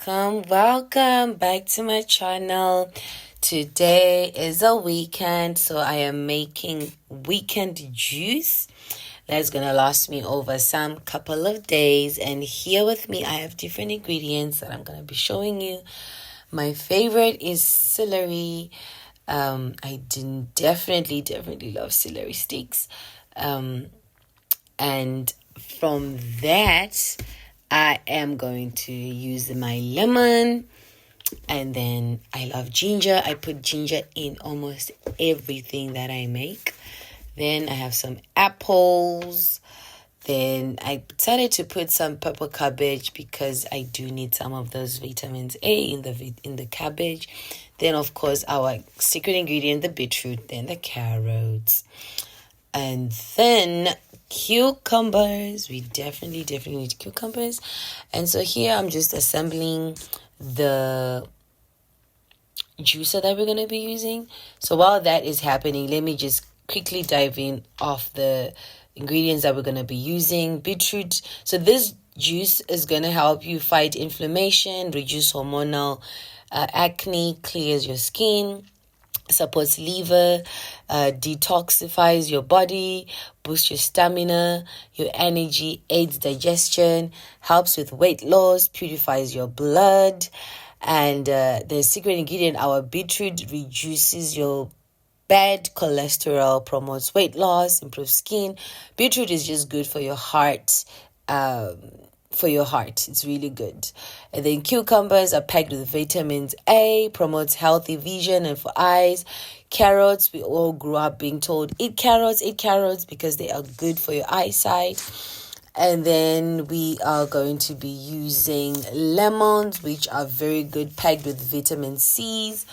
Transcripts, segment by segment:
Welcome back to my channel. Today is a weekend, so I am making weekend juice that's gonna last me over some couple of days. And here with me, I have different ingredients that I'm gonna be showing you. My favorite is celery. I definitely love celery sticks. And from that, I am going to use my lemon, and then I love ginger. I put ginger in almost everything that I make. Then I have some apples. Then I decided to put some purple cabbage because I do need some of those vitamins A in the cabbage. Then of course our secret ingredient, the beetroot, then the carrots. And then cucumbers. We definitely need cucumbers. And so here I'm just assembling the juicer that we're going to be using. So while that is happening, let me just quickly dive in off the ingredients that we're going to be using. Beetroot. So this juice is going to help you fight inflammation, reduce hormonal acne, clears your skin, supports liver, detoxifies your body, boosts your stamina, your energy, aids digestion, helps with weight loss, purifies your blood. And the secret ingredient, our beetroot, reduces your bad cholesterol, promotes weight loss, improves skin. Beetroot is just good for your heart. It's really good. And then cucumbers are packed with vitamins A, promotes healthy vision and for eyes. Carrots, we all grew up being told eat carrots because they are good for your eyesight. And then we are going to be using lemons, which are very good, packed with vitamin C's.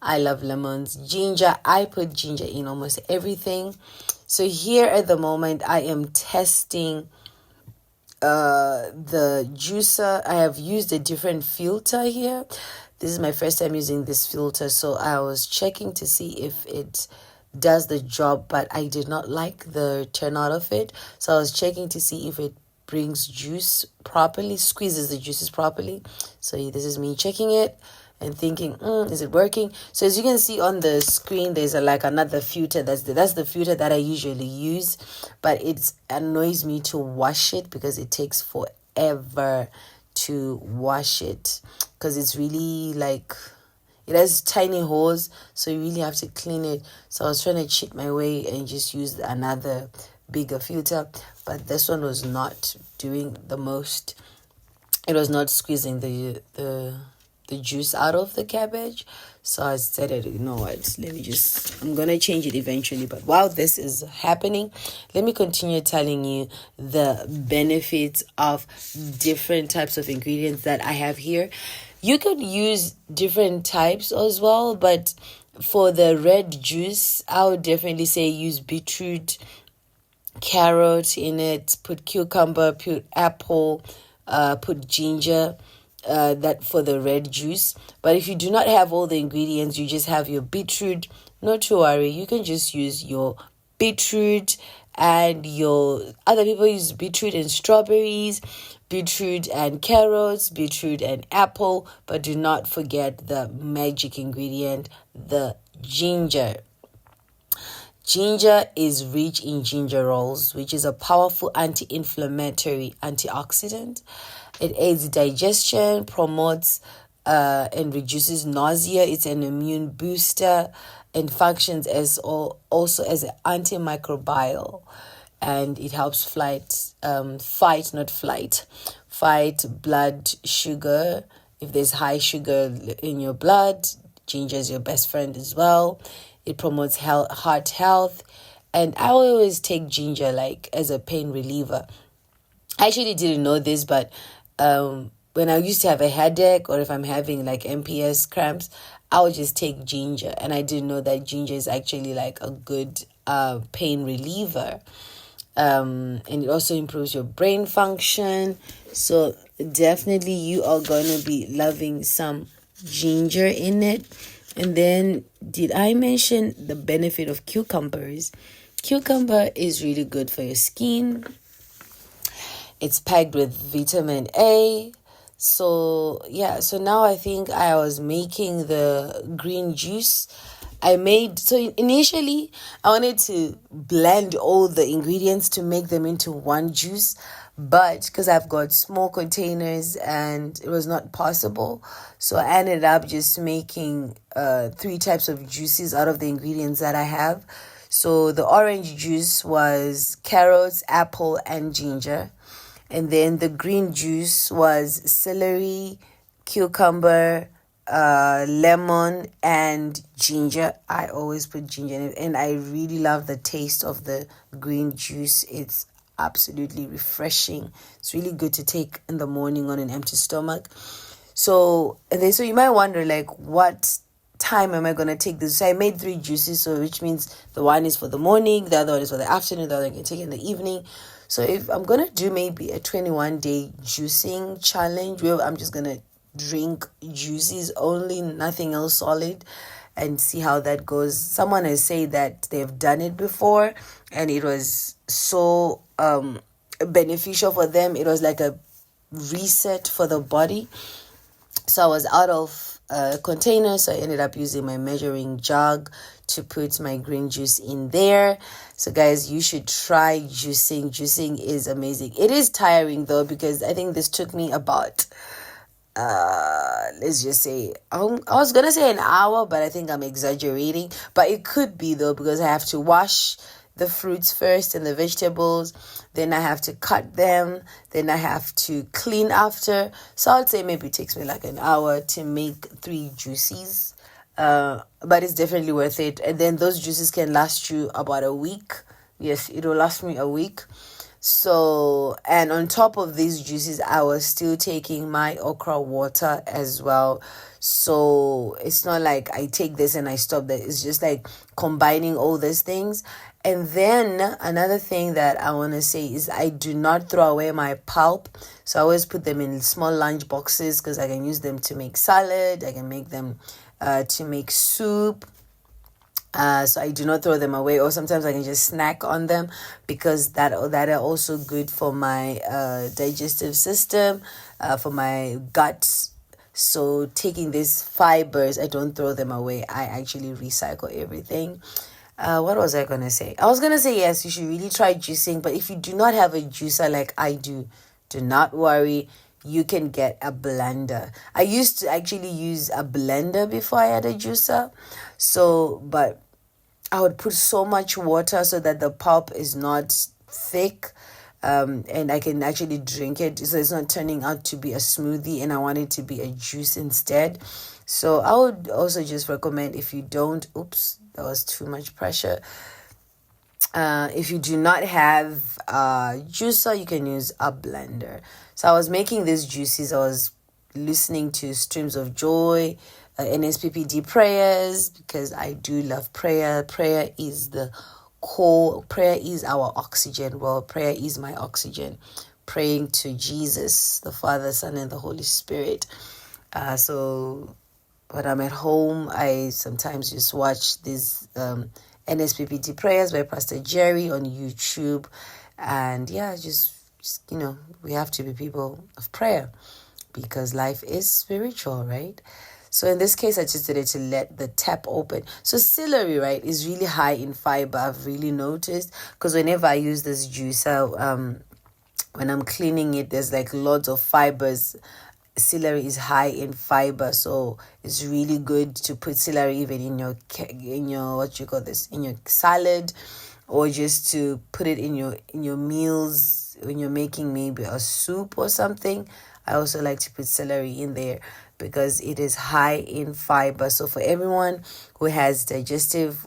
I love lemons. Ginger, I put ginger in almost everything. So here at the moment I am testing the juicer. I have used a different filter here. This is my first time using this filter, so I was checking to see if it does the job, but I did not like the turnout of it. So I was checking to see if it brings juice properly, squeezes the juices properly. So this is me checking it and thinking, is it working? So as you can see on the screen, there's another filter. That's the filter that I usually use, but it annoys me to wash it because it takes forever to wash it because it's really it has tiny holes, so you really have to clean it. So I was trying to cheat my way and just use another bigger filter, but this one was not doing the most. It was not squeezing the juice out of the cabbage. So I said, you know what, I'm gonna change it eventually. But while this is happening, let me continue telling you the benefits of different types of ingredients that I have here. You could use different types as well, but for the red juice, I would definitely say use beetroot, carrot in it, put cucumber, put apple, put ginger, that for the red juice. But if you do not have all the ingredients, you just have your beetroot, not to worry, you can just use your beetroot. And other people use beetroot and strawberries, beetroot and carrots, beetroot and apple, but do not forget the magic ingredient, the ginger. Ginger is rich in gingerols, which is a powerful anti-inflammatory antioxidant. It aids digestion, promotes and reduces nausea. It's an immune booster and functions also as an antimicrobial. And it helps fight blood sugar. If there's high sugar in your blood, ginger is your best friend as well. It promotes heart health. And I always take ginger as a pain reliever. I actually didn't know this, but when I used to have a headache or if I'm having MPS cramps, I would just take ginger. And I didn't know that ginger is actually a good pain reliever. And it also improves your brain function. So definitely you are going to be loving some ginger in it. And then, did I mention the benefit of cucumbers? Cucumber is really good for your skin. It's packed with vitamin A, So yeah, so now I think I was making the green juice. So initially I wanted to blend all the ingredients to make them into one juice, but because I've got small containers and it was not possible, so I ended up just making three types of juices out of the ingredients that I have. So the orange juice was carrots, apple, and ginger. And then the green juice was celery, cucumber, lemon, and ginger. I always put ginger in it, and I really love the taste of the green juice. It's absolutely refreshing. It's really good to take in the morning on an empty stomach. So you might wonder, like, what time am I gonna take this? So I made three juices, so which means the one is for the morning, the other one is for the afternoon, the other one you can take in the evening. So if I'm gonna do maybe a 21-day juicing challenge where I'm just gonna drink juices only, nothing else solid, and see how that goes. Someone has said that they've done it before and it was so beneficial for them. It was like a reset for the body. So I was out of container, so I ended up using my measuring jug to put my green juice in there. So guys, you should try juicing. Juicing is amazing. It is tiring though, because I think this took me about let's just say, I was gonna say an hour, but I think I'm exaggerating, but it could be though, because I have to wash the fruits first and the vegetables, then I have to cut them, then I have to clean after. So I'd say maybe it takes me like an hour to make three juices, but it's definitely worth it. And then those juices can last you about a week. Yes, it will last me a week. So, and on top of these juices, I was still taking my okra water as well. So it's not like I take this and I stop that. It's just like combining all these things. And then another thing that I want to say is I do not throw away my pulp. So I always put them in small lunch boxes because I can use them to make salad. I can make them to make soup. So I do not throw them away, or sometimes I can just snack on them, because that are also good for my digestive system, for my guts. So taking these fibers, I don't throw them away. I actually recycle everything. What was I gonna say? I was gonna say, yes, you should really try juicing, but if you do not have a juicer like I do not worry. You can get a blender. I used to actually use a blender before I had a juicer. So, but I would put so much water so that the pulp is not thick, and I can actually drink it. So it's not turning out to be a smoothie, and I want it to be a juice instead. So I would also just recommend, if you don't, oops, that was too much pressure. If you do not have a juicer, you can use a blender. So I was making these juices. I was listening to Streams of Joy, NSPPD prayers, because I do love prayer. Prayer is the core. Prayer is our oxygen. Well, prayer is my oxygen. Praying to Jesus, the Father, Son, and the Holy Spirit. So when I'm at home, I sometimes just watch these NSPPD prayers by Pastor Jerry on YouTube. And yeah, just we have to be people of prayer, because life is spiritual, right? So in this case, I just did it to let the tap open. So celery, right, is really high in fiber. I've really noticed, because whenever I use this juicer, when I'm cleaning it, there's like lots of fibers. Celery is high in fiber, so it's really good to put celery even in your in your salad, or just to put it in your meals when you're making maybe a soup or something. I also like to put celery in there because it is high in fiber. So for everyone who has digestive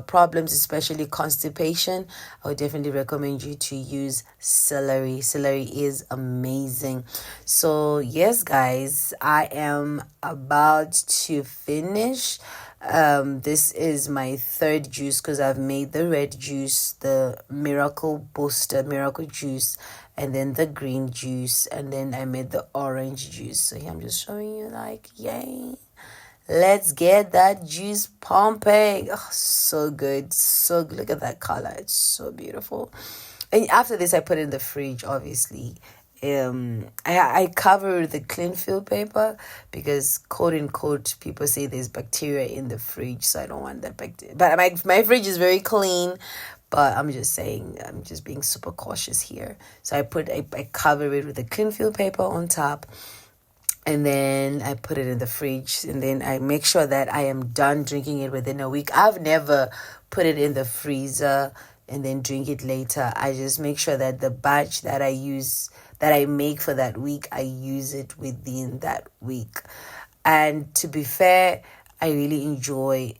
problems, especially constipation, I would definitely recommend you to use celery. Celery is amazing. So yes, guys, I am about to finish. This is my third juice, because I've made the red juice, the miracle juice, and then the green juice, and then I made the orange juice. So here I'm just showing you, like, yay, let's get that juice pumping. Oh, so good, so good. Look at that color, it's so beautiful. And after this, I put it in the fridge, obviously. I cover the cling film paper because quote unquote people say there's bacteria in the fridge, so I don't want that bacteria. But my fridge is very clean, but I'm just saying, I'm just being super cautious here. So I cover it with a cling film paper on top, and then I put it in the fridge, and then I make sure that I am done drinking it within a week. I've never put it in the freezer and then drink it later. I just make sure that the batch that I make for that week, I use it within that week. And to be fair, I really enjoy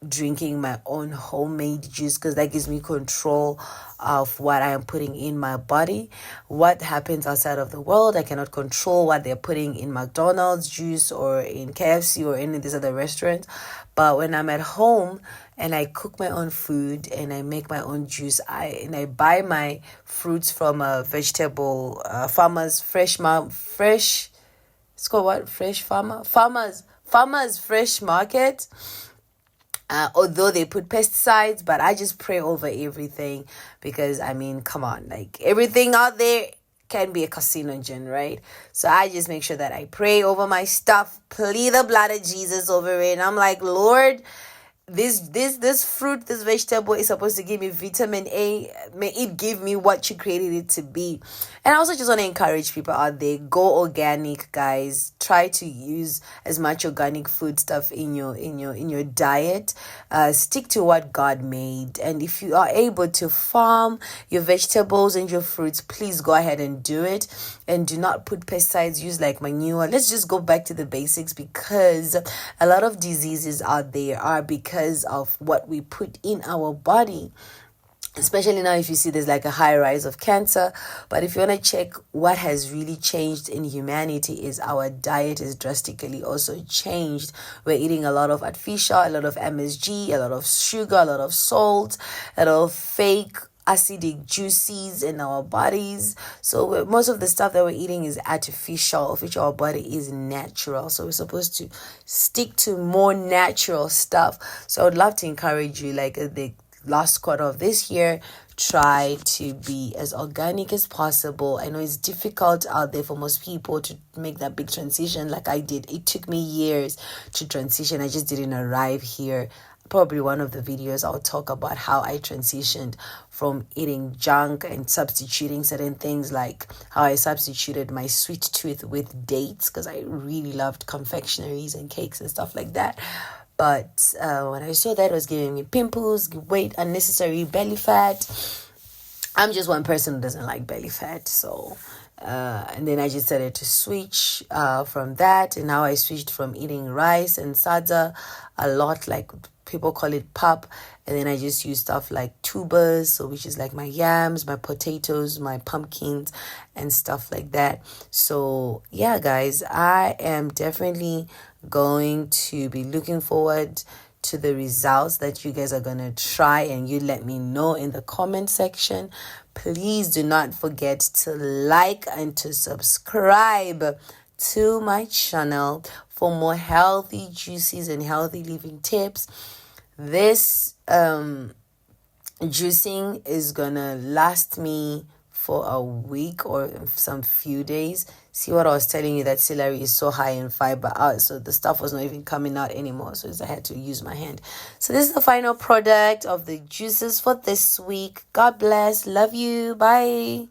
drinking my own homemade juice because that gives me control of what I am putting in my body. What happens outside of the world, I cannot control what they're putting in McDonald's juice or in KFC or any of these other restaurants. But when I'm at home and I cook my own food and I make my own juice, I buy my fruits from a vegetable farmers fresh. It's called what? Farmers fresh market. Although they put pesticides, but I just pray over everything because, I mean, come on, like everything out there can be a carcinogen, right? So I just make sure that I pray over my stuff, plead the blood of Jesus over it. And I'm like, Lord, this fruit, this vegetable is supposed to give me vitamin A. May it give me what you created it to be. And I also just want to encourage people out there, go organic, guys. Try to use as much organic food stuff in your diet. Stick to what God made. And if you are able to farm your vegetables and your fruits, please go ahead and do it. And do not put pesticides, use like manure. Let's just go back to the basics, because a lot of diseases out there are because of what we put in our body. Especially now, if you see there's like a high rise of cancer. But if you want to check what has really changed in humanity, is our diet is drastically also changed. We're eating a lot of artificial, a lot of MSG, a lot of sugar, a lot of salt, a lot of fake acidic juices in our bodies. So most of the stuff that we're eating is artificial, of which our body is natural. So we're supposed to stick to more natural stuff. So I would love to encourage you, like the last quarter of this year, try to be as organic as possible. I know it's difficult out there for most people to make that big transition like I did. It took me years to transition. I just didn't arrive here. Probably one of the videos I'll talk about how I transitioned from eating junk and substituting certain things, like how I substituted my sweet tooth with dates because I really loved confectionaries and cakes and stuff like that. But when I saw that it was giving me pimples, weight, unnecessary belly fat. I'm just one person who doesn't like belly fat. So, and then I just decided to switch from that. And now I switched from eating rice and sadza a lot, like people call it pap. And then I just use stuff like tubers, so which is like my yams, my potatoes, my pumpkins, and stuff like that. So yeah, guys, I am definitely going to be looking forward to the results that you guys are going to try, and you let me know in the comment section. Please do not forget to like and to subscribe to my channel for more healthy juices and healthy living tips. This juicing is gonna last me for a week or some few days. See what I was telling you, that celery is so high in fiber out, so the stuff was not even coming out anymore, so I had to use my hand. So this is the final product of the juices for this week. God bless, love you, bye.